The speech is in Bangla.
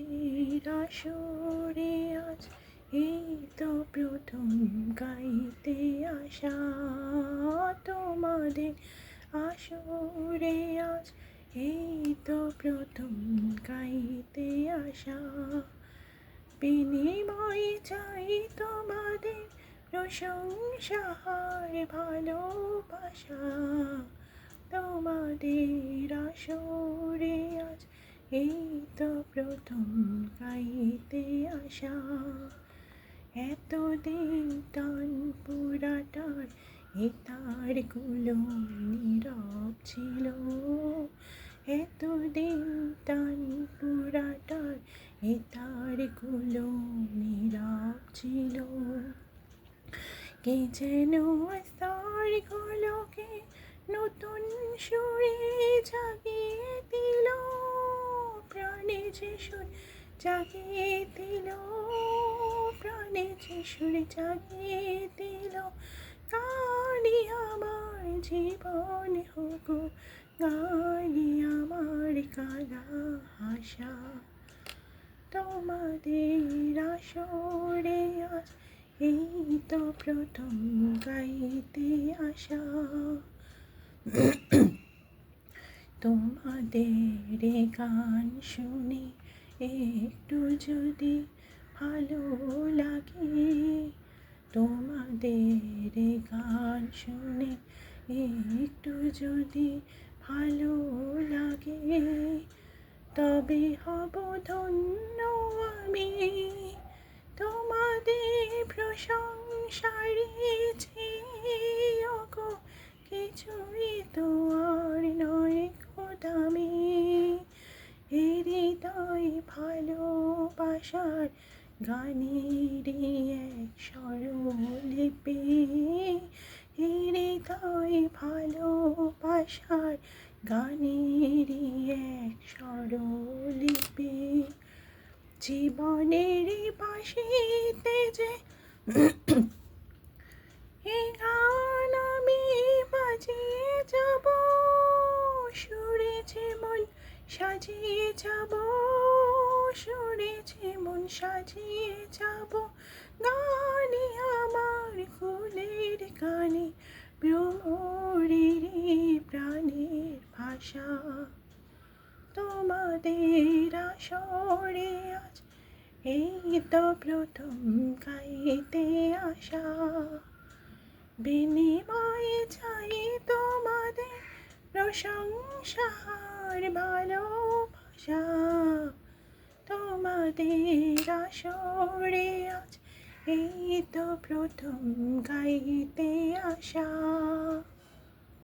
তোমাদের আসরে আজ এই তো প্রথম গাইতে আসা। তোমাদের আসরে আজ এই তো প্রথম গাইতে আসা। বিনিময়ে চাই তোমাদের প্রশংসা আর ভালোবাসা। তোমাদের আসরে আজ এই তো প্রথম গাইতে আসা। এতদিন টান পুরাটার এ তারগুলো নীরব ছিল। এতদিন টান পুরাটার এ তারগুলো নীরব ছিল। কে যেন তারগুলোকে নতুন সুরে জাগিয়ে দিল। প্রাণে যে সুর জাগিয়ে দিল, প্রাণে যে সুর জাগিয়ে দিল। গানই আমার জীবন হোক, গানই আমার কালা আশা। তোমাদের আসরে আজ এই তো প্রথম গাইতে আসা। তোমাদের গান শুনে একটু যদি ভালো লাগে, তোমাদের গান শুনে একটু যদি ভালো লাগে, তবে হব ধন্য আমি। তোমাদের প্রশংসারই ওগো কিছুই তো আর নয় দামি। হৃদয় ভালোবাসার গানেরই এক স্বরলিপি। হৃদয় ভালোবাসার গানেরই এক স্বরলিপি। জীবনের বাঁশিতে যে এই গান আমি বাজিয়ে যাব, সুরে যেমন সাজিয়ে যাব, সুরে যেমন সাজিয়ে যাব। গানে আমার ফুলের গানে ভ্রমরেরই প্রাণের ভাষা। তোমাদের আসরে আজ এই তো প্রথম গাইতে আসা। বিনিময়ে চাই তোমাদের প্রশংসা আর ভালোবাসা। তোমাদের আসরে আজ এই তো প্রথম গাইতে আসা।